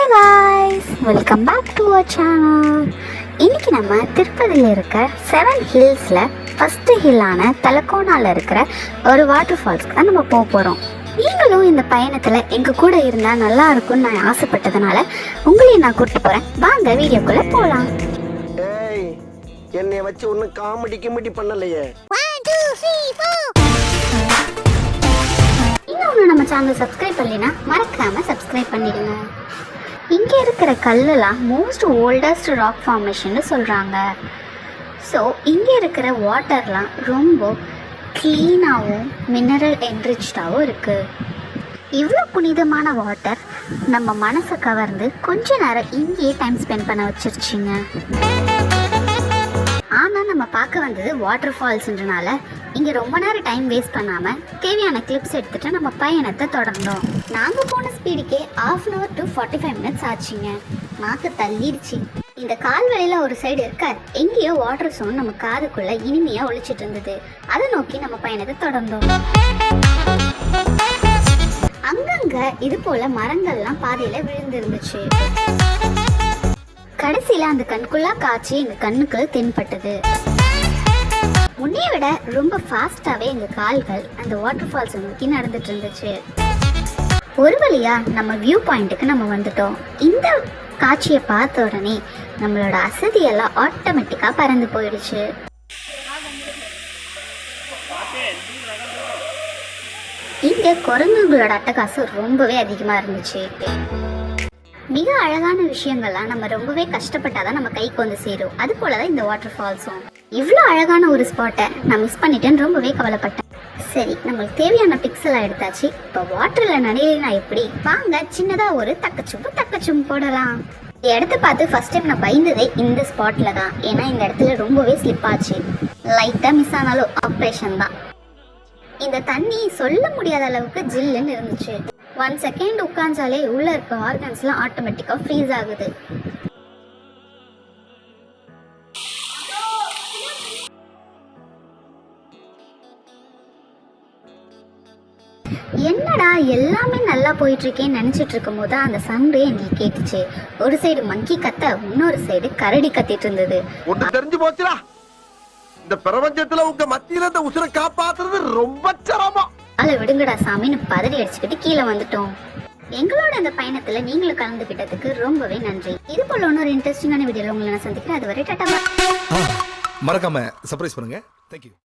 Hi guys, welcome back to our channel. இன்றைக்கி நம்ம திருப்பதியில் இருக்க 7 ஹில்ஸில் ஃபஸ்ட்டு ஹில்லான தலக்கோனாவில் இருக்கிற ஒரு வாட்டர் ஃபால்ஸ்க்கு தான் நம்ம போக போகிறோம். நீங்களும் இந்த பயணத்தில் எங்கள் கூட இருந்தால் நல்லா இருக்கும்னு நான் ஆசைப்பட்டதுனால உங்களையும் நான் கூப்பிட்டு போகிறேன். வாங்க வீடியோக்குள்ளே போகலாம். என்னை வச்சு ஒன்றும் காமெடி பண்ணலையே. இன்னொன்று நம்ம சேனல் சப்ஸ்கிரைப் பண்ணலைன்னா மறக்காமல் சப்ஸ்கிரைப் பண்ணிடுங்க. இங்கே இருக்கிற கல்லெல்லாம் மோஸ்ட் ஓல்டஸ்ட் ராக் ஃபார்மேஷன்னு சொல்கிறாங்க. ஸோ இங்கே இருக்கிற வாட்டர்லாம் ரொம்ப க்ளீனாகவும் மினரல் என்ரிச்டாகவும் இருக்குது. இவ்வளோ புனிதமான வாட்டர் நம்ம மனசை கவர்ந்து கொஞ்ச நேரம் இங்கேயே டைம் ஸ்பெண்ட் பண்ண வச்சிருச்சிங்க. ஆனால் நம்ம பார்க்க வந்தது வாட்டர் ஃபால்ஸ்ன்றனால இங்கே ரொம்ப நேரம் டைம் வேஸ்ட் பண்ணாமல் தேவையான கிளிப்ஸ் எடுத்துகிட்டு நம்ம பயணத்தை தொடர்ந்தோம். நாங்கள் போன ஸ்பீடுக்கே 1/2 hour to 45 minutes ஆச்சுங்க. நாக்கு தள்ளிடுச்சு. இந்த கால்வழியில் ஒரு சைடு இருக்க எங்கேயோ வாட்டர் சவுண்ட் நம்ம காதுக்குள்ளே இனிமையாக ஒழிச்சிட்டு இருந்தது. அதை நோக்கி நம்ம பயணத்தை தொடர்ந்தோம். அங்கங்கே இது போல் மரங்கள்லாம் பாதையில் விழுந்துருந்துச்சு. கடைசியில் அந்த கண்குள்ளா காட்சி எங்கள் கண்ணுக்கு தென்பட்டது. முன்னைய விட ரொம்ப ஃபாஸ்ட்டாகவே எங்கள் கால்கள் அந்த வாட்டர் ஃபால்ஸை நோக்கி நடந்துட்டு இருந்துச்சு. ஒரு வழியாக நம்ம வியூ பாயிண்ட்டுக்கு நம்ம வந்துட்டோம். இந்த காட்சியை பார்த்த உடனே நம்மளோட அசதியெல்லாம் ஆட்டோமேட்டிக்காக பறந்து போயிடுச்சு. இங்கே குரங்குகளோட அட்டகாசம் ரொம்பவே அதிகமாக இருந்துச்சு. மிக அழகான விஷயங்கள்லாம் நம்ம ரொம்பவே கஷ்டப்பட்டாதான் நம்ம கைக்கு வந்து சேரும். அது போலதான் இந்த வாட்டர் ஃபால்ஸும். இவ்வளோ அழகான ஒரு ஸ்பாட்டை நான் மிஸ் பண்ணிட்டேன்னு ரொம்பவே கவலைப்பட்டேன். சரி, நம்மளுக்கு தேவையான பிக்சலாக எடுத்தாச்சு. இப்போ வாட்டரில் நனையினா எப்படி? வாங்க சின்னதாக ஒரு தக்கச்சும்பு போடலாம். இந்த இடத்த பார்த்து ஃபர்ஸ்ட் டைம் நான் பயந்ததே இந்த ஸ்பாட்டில் தான். ஏன்னா இந்த இடத்துல ரொம்பவே ஸ்லிப் ஆச்சு. லைட்டாக மிஸ் ஆனாலும் ஆப்ரேஷன் தான். இந்த தண்ணி சொல்ல முடியாத அளவுக்கு ஜில்லுன்னு இருந்துச்சு. 1 செகண்ட் உட்காந்தாலே உள்ள இருக்க ஆர்கன்ஸ்லாம் ஆட்டோமேட்டிக்காக ஃப்ரீஸ் ஆகுது. என்னடா எல்லாமே நல்லா போயிட்டு இருக்கேன்னு நினைச்சிட்டு இருக்கும் போது அந்த சவுண்டே எங்களுக்கு கேட்டுச்சு. ஒரு சைடு மங்கி கத்த, இன்னொரு சைடு கரடி கத்திட்டு இருந்தது. தெரிஞ்சு போச்சுடா, இந்த பிரபஞ்சத்துல உங்க மத்தியில இந்த உசுரை காப்பாத்துறது ரொம்ப சிரமம். விடுங்கடா சாமின்னு பதறி அடிச்சுக்கிட்டு கீழே வந்துட்டோம். எங்களோட இந்த பயணத்துல நீங்களும் கலந்துகிட்டதுக்கு ரொம்பவே நன்றி. இது போல இன்னொரு இன்ட்ரெஸ்டிங்கான வீடியோல உங்களை நான் சந்திக்கிறேன். அதுவரை டாடா. மறக்காம சர்ப்ரைஸ் பண்ணுங்க. Thank you.